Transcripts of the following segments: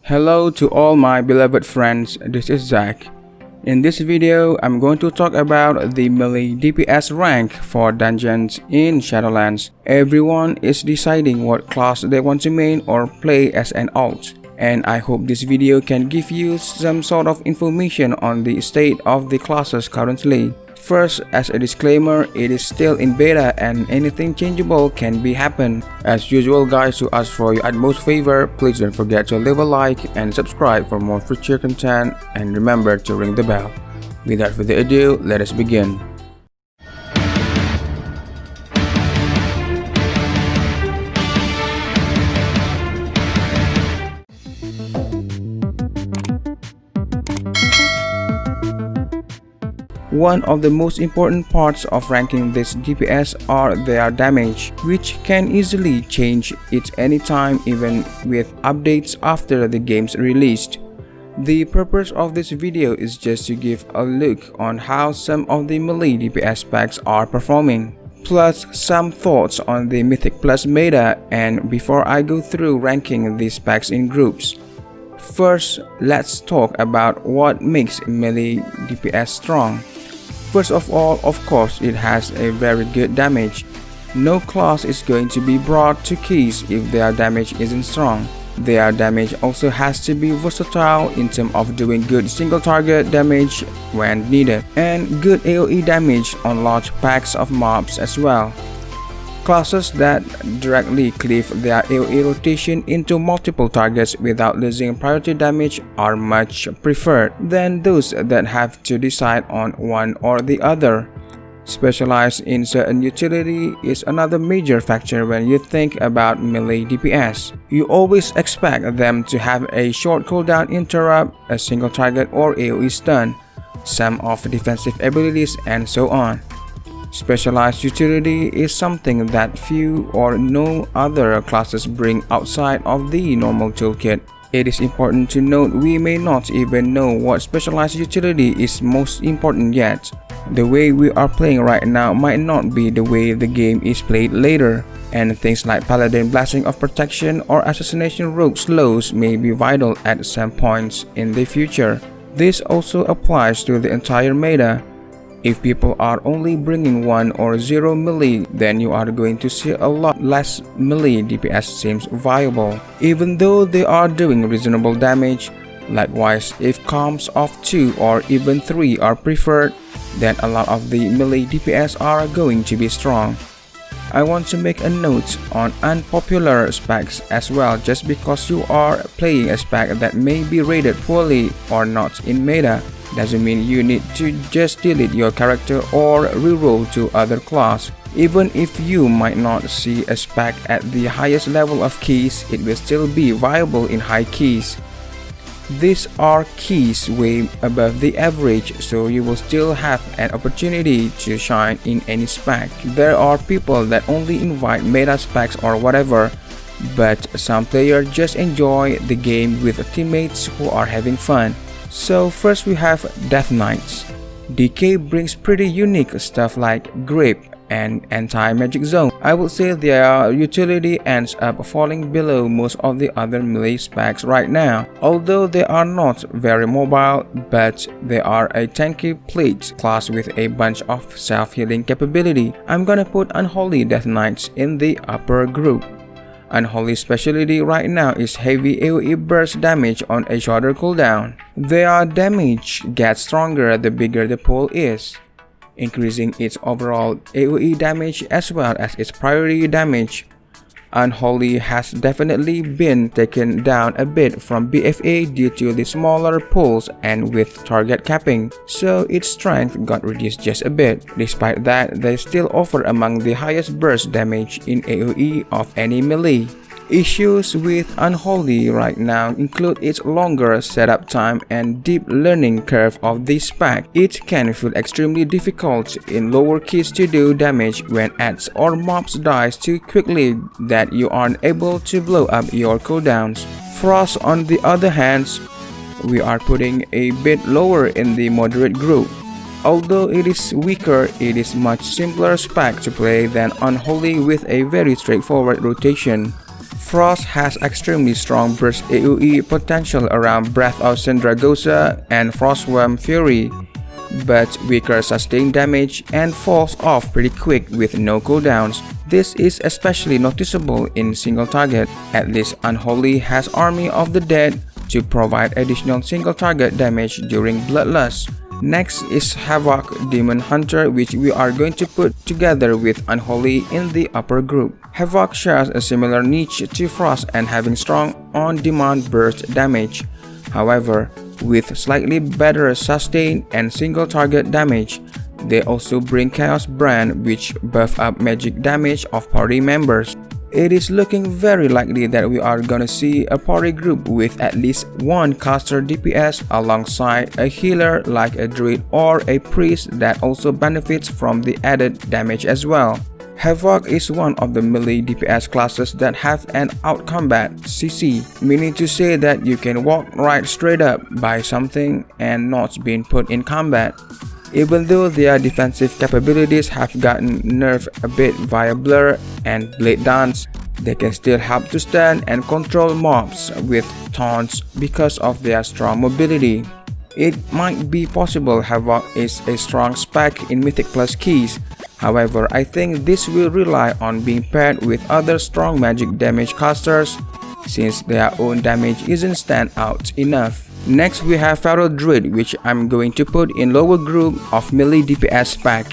Hello to all my beloved friends, this is Zach. In this video, I'm going to talk about the melee DPS rank for dungeons in Shadowlands. Everyone is deciding what class they want to main or play as an alt. And I hope this video can give you some sort of information on the state of the classes currently. First, as a disclaimer, it is still in beta and anything changeable can be happen. As usual guys, to ask for your utmost favor, please don't forget to leave a like and subscribe for more future content, and remember to ring the bell. Without further ado, let us begin. One of the most important parts of ranking this DPS are their damage, which can easily change at any time even with updates after the game's released. The purpose of this video is just to give a look on how some of the melee DPS packs are performing, plus some thoughts on the Mythic Plus meta, and before I go through ranking these packs in groups. First, let's talk about what makes melee DPS strong. First of all, of course, it has a very good damage. No class is going to be brought to keys if their damage isn't strong. Their damage also has to be versatile in terms of doing good single target damage when needed, and good AoE damage on large packs of mobs as well. Classes that directly cleave their AoE rotation into multiple targets without losing priority damage are much preferred than those that have to decide on one or the other. Specialized in certain utility is another major factor when you think about melee DPS. You always expect them to have a short cooldown interrupt, a single target or AoE stun, some of defensive abilities, and so on. Specialized utility is something that few or no other classes bring outside of the normal toolkit. It is important to note we may not even know what specialized utility is most important yet. The way we are playing right now might not be the way the game is played later, and things like paladin blessing of protection or assassination rogue slows may be vital at some points in the future. This also applies to the entire meta. If people are only bringing 1 or 0 melee, then you are going to see a lot less melee DPS seems viable, even though they are doing reasonable damage. Likewise, if comps of 2 or even 3 are preferred, then a lot of the melee DPS are going to be strong. I want to make a note on unpopular specs as well. Just because you are playing a spec that may be rated poorly or not in meta, doesn't mean you need to just delete your character or reroll to other class. Even if you might not see a spec at the highest level of keys, it will still be viable in high keys. These are keys way above the average, so you will still have an opportunity to shine in any spec. There are people that only invite meta specs or whatever, but some players just enjoy the game with teammates who are having fun. So first we have Death Knights. DK brings pretty unique stuff like grip and anti-magic zone. I would say their utility ends up falling below most of the other melee specs right now. Although they are not very mobile, but they are a tanky plate class with a bunch of self-healing capability. I'm gonna put Unholy Death Knights in the upper group. Unholy specialty right now is heavy AoE burst damage on a shorter cooldown. Their damage gets stronger the bigger the pool is, increasing its overall AoE damage as well as its priority damage. Unholy has definitely been taken down a bit from BFA due to the smaller pools and with target capping, so its strength got reduced just a bit. Despite that, they still offer among the highest burst damage in AoE of any melee. Issues with Unholy right now include its longer setup time and deep learning curve of this spec. It can feel extremely difficult in lower keys to do damage when ads or mobs dies too quickly that you aren't able to blow up your cooldowns. Frost on the other hand, we are putting a bit lower in the moderate group. Although it is weaker, it is much simpler spec to play than Unholy with a very straightforward rotation. Frost has extremely strong burst AoE potential around Breath of 𝗠𝗿𝗃 and Frostworm Fury, but weaker sustained damage and falls off pretty quick with no cooldowns. This is especially noticeable in single target. At least Unholy has Army of the Dead to provide additional single target damage during Bloodlust. Next is Havoc Demon Hunter, which we are going to put together with Unholy in the upper group. Havoc shares a similar niche to Frost and having strong on-demand burst damage. However, with slightly better sustain and single target damage, they also bring Chaos Brand, which buff up magic damage of party members. It is looking very likely that we are gonna see a party group with at least one caster DPS alongside a healer like a druid or a priest that also benefits from the added damage as well. Havoc is one of the melee DPS classes that have an out-combat CC, meaning to say that you can walk right straight up by something and not being put in combat. Even though their defensive capabilities have gotten nerfed a bit via Blur and Blade Dance, they can still help to stand and control mobs with taunts because of their strong mobility. It might be possible Havoc is a strong spec in Mythic Plus keys. However, I think this will rely on being paired with other strong magic damage casters since their own damage isn't stand out enough. Next we have Feral Druid, which I'm going to put in lower group of melee DPS spec.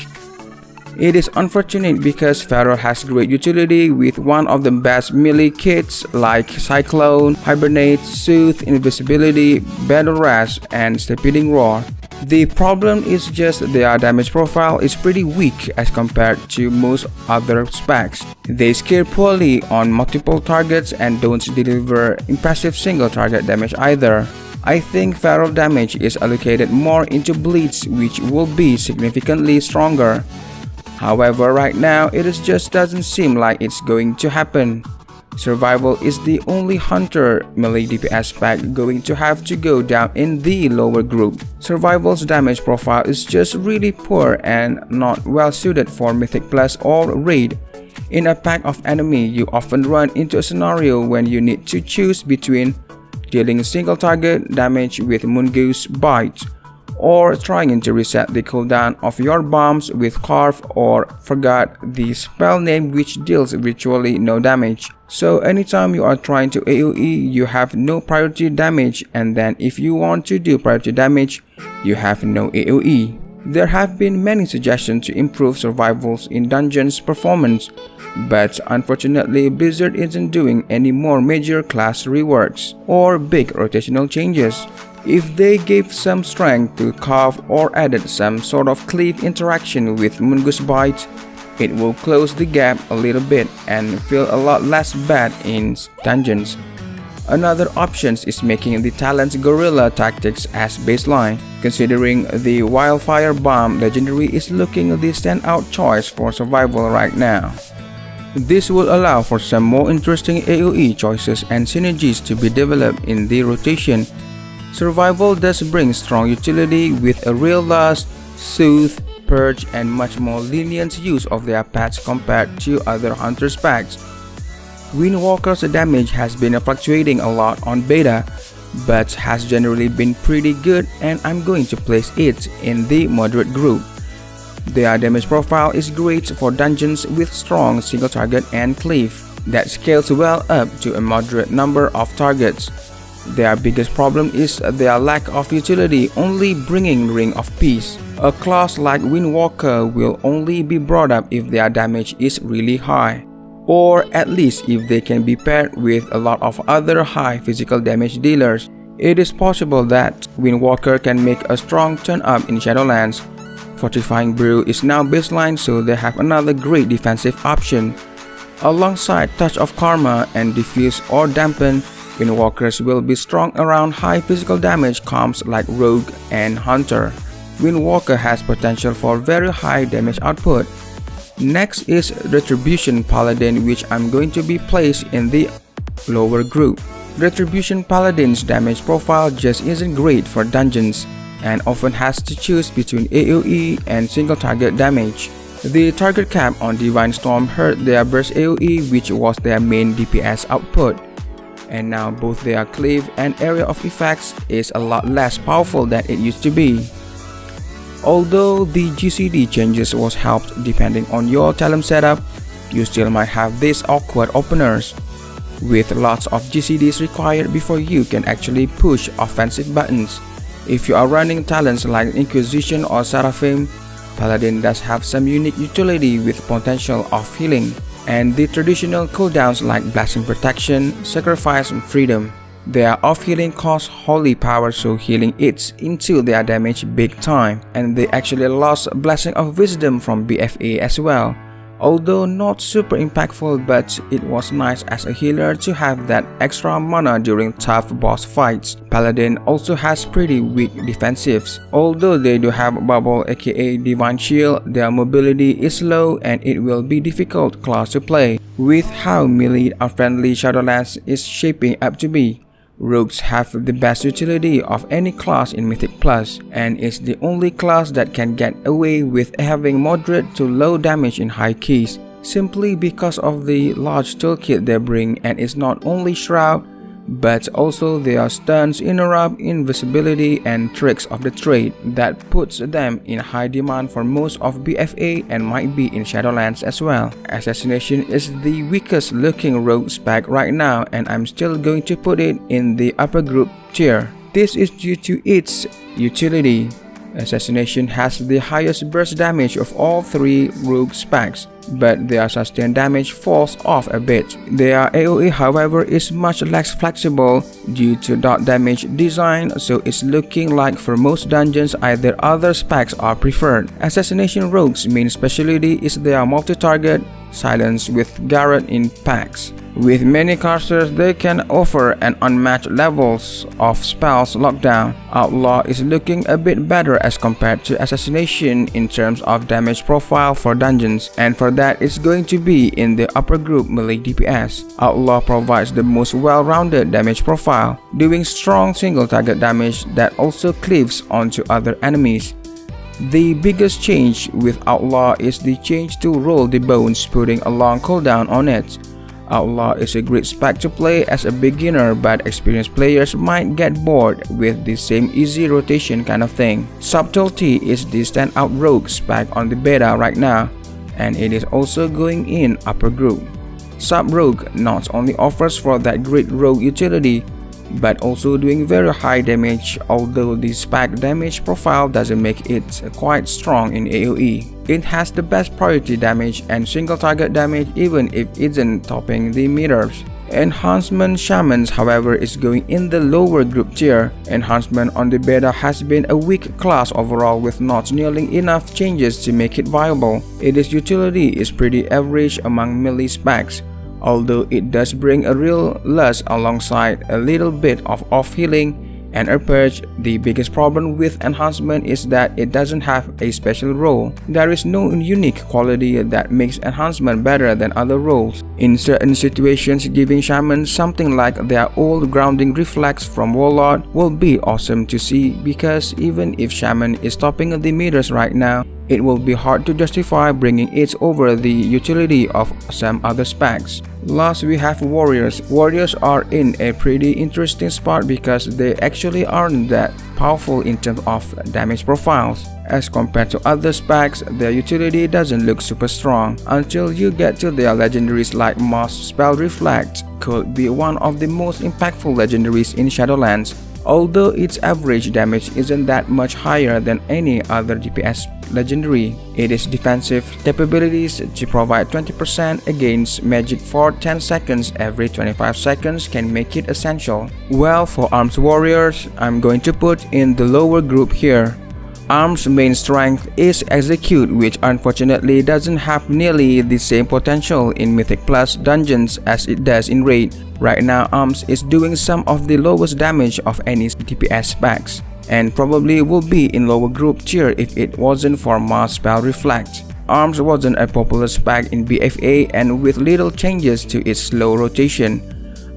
It is unfortunate because Feral has great utility with one of the best melee kits like Cyclone, Hibernate, Soothe, Invisibility, Battle Rash, and Stampeding Roar. The problem is just their damage profile is pretty weak as compared to most other specs. They scale poorly on multiple targets and don't deliver impressive single target damage either. I think Feral damage is allocated more into Bleeds, which will be significantly stronger. However, right now it just doesn't seem like it's going to happen. Survival is the only hunter melee DPS spec going to have to go down in the lower group. Survival's damage profile is just really poor and not well suited for Mythic Plus or Raid. In a pack of enemy, you often run into a scenario when you need to choose between dealing single target damage with Mongoose Bite or trying to reset the cooldown of your bombs with Carve or forgot the spell name which deals virtually no damage. So anytime you are trying to AoE, you have no priority damage, and then if you want to do priority damage, you have no AoE. There have been many suggestions to improve survivals in dungeons performance, but unfortunately Blizzard isn't doing any more major class reworks or big rotational changes. If they gave some strength to Carve or added some sort of cleave interaction with Mongoose Bite, it will close the gap a little bit and feel a lot less bad in dungeons. Another option is making the talent's guerrilla tactics as baseline, considering the Wildfire Bomb legendary is looking the standout choice for survival right now. This will allow for some more interesting AoE choices and synergies to be developed in the rotation. Survival does bring strong utility with a real lust, soothe, purge, and much more lenient use of their pets compared to other hunter specs. Windwalker's damage has been fluctuating a lot on beta, but has generally been pretty good, and I'm going to place it in the moderate group. Their damage profile is great for dungeons with strong single target and cleave that scales well up to a moderate number of targets. Their biggest problem is their lack of utility, only bringing Ring of Peace. A class like Windwalker will only be brought up if their damage is really high, or at least if they can be paired with a lot of other high physical damage dealers. It is possible that Windwalker can make a strong turn up in Shadowlands. Fortifying Brew is now baseline, so they have another great defensive option. Alongside Touch of Karma and Diffuse or Dampen, Windwalkers will be strong around high physical damage comps like Rogue and Hunter. Windwalker has potential for very high damage output. Next is Retribution Paladin, which I'm going to be placed in the lower group. Retribution Paladin's damage profile just isn't great for dungeons and often has to choose between AoE and single target damage. The target cap on Divine Storm hurt their burst AoE, which was their main DPS output. And now both their cleave and area of effects is a lot less powerful than it used to be. Although the GCD changes was helped depending on your talent setup, you still might have these awkward openers, with lots of GCDs required before you can actually push offensive buttons. If you are running talents like Inquisition or Seraphim, Paladin does have some unique utility with potential of healing, and the traditional cooldowns like Blessing Protection, Sacrifice, and Freedom. Their off-healing costs holy power, so healing eats into their damage big time, and they actually lost Blessing of Wisdom from BFA as well. Although not super impactful, but it was nice as a healer to have that extra mana during tough boss fights. Paladin also has pretty weak defensives. Although they do have Bubble aka Divine Shield, their mobility is low and it will be difficult class to play. With how melee unfriendly Shadowlands is shaping up to be, Rogues have the best utility of any class in Mythic Plus, and is the only class that can get away with having moderate to low damage in high keys, simply because of the large toolkit they bring, and it's not only Shroud, but also their stuns, interrupt, invisibility, and tricks of the trade that puts them in high demand for most of BFA and might be in Shadowlands as well. Assassination is the weakest looking rogue spec right now, and I'm still going to put it in the upper group tier. This is due to its utility. Assassination has the highest burst damage of all three rogue specs, but their sustained damage falls off a bit. Their AoE, however, is much less flexible due to dot damage design, so it's looking like for most dungeons either other specs are preferred. Assassination rogues' main specialty is their multi-target silence with Garrett in packs. With many casters, they can offer an unmatched levels of spells lockdown. Outlaw is looking a bit better as compared to Assassination in terms of damage profile for dungeons, and for that it's going to be in the upper group melee DPS. Outlaw provides the most well-rounded damage profile, doing strong single target damage that also cleaves onto other enemies. The biggest change with Outlaw is the change to roll the bones, putting a long cooldown on it. Outlaw is a great spec to play as a beginner, but experienced players might get bored with the same easy rotation kind of thing. Subtlety is the standout rogue spec on the beta right now, and it is also going in upper group. Sub-Rogue not only offers for that great rogue utility, but also doing very high damage, although the spec damage profile doesn't make it quite strong in AoE. It has the best priority damage and single target damage even if it isn't topping the meters. Enhancement Shamans, however, is going in the lower group tier. Enhancement on the beta has been a weak class overall, with not nearly enough changes to make it viable. Its utility is pretty average among melee specs, although it does bring a real lust alongside a little bit of off-healing and a purge. The biggest problem with Enhancement is that it doesn't have a special role. There is no unique quality that makes Enhancement better than other roles. In certain situations, giving Shamans something like their old grounding reflex from Warlord will be awesome to see, because even if Shaman is topping the meters right now, it will be hard to justify bringing it over the utility of some other specs. Last, we have Warriors. Warriors are in a pretty interesting spot because they actually aren't that powerful in terms of damage profiles. As compared to other specs, their utility doesn't look super strong until you get to their legendaries like Moss. Spell Reflect could be one of the most impactful legendaries in Shadowlands, although its average damage isn't that much higher than any other DPS legendary. Its defensive capabilities to provide 20% against magic for 10 seconds every 25 seconds can make it essential. Well, for Arms Warriors, I'm going to put in the lower group here. Arms' main strength is Execute, which unfortunately doesn't have nearly the same potential in Mythic Plus dungeons as it does in Raid. Right now, Arms is doing some of the lowest damage of any DPS specs, and probably will be in lower group tier if it wasn't for Mass Spell Reflect. Arms wasn't a popular spec in BFA, and with little changes to its slow rotation,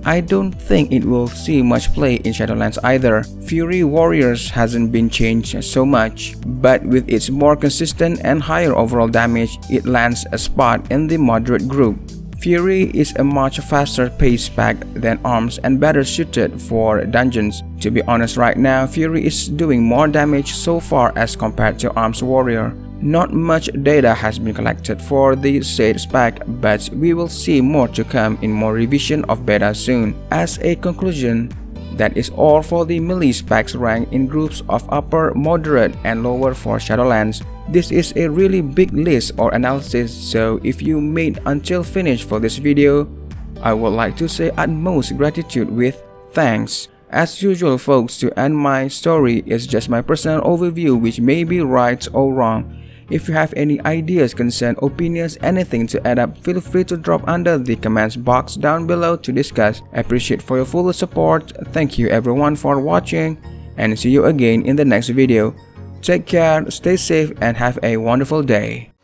I don't think it will see much play in Shadowlands either. Fury Warriors hasn't been changed so much, but with its more consistent and higher overall damage, it lands a spot in the moderate group. Fury is a much faster paced pack than Arms and better suited for dungeons. To be honest, right now, Fury is doing more damage so far as compared to Arms Warrior. Not much data has been collected for the said spec, but we will see more to come in more revision of beta soon. As a conclusion, that is all for the melee specs ranked in groups of upper, moderate, and lower for Shadowlands. This is a really big list or analysis, so if you made until finish for this video, I would like to say utmost gratitude with thanks. As usual folks, to end my story is just my personal overview which may be right or wrong. If you have any ideas, concerns, opinions, anything to add up, feel free to drop under the comments box down below to discuss. Appreciate for your full support. Thank you everyone for watching, and see you again in the next video. Take care, stay safe, and have a wonderful day.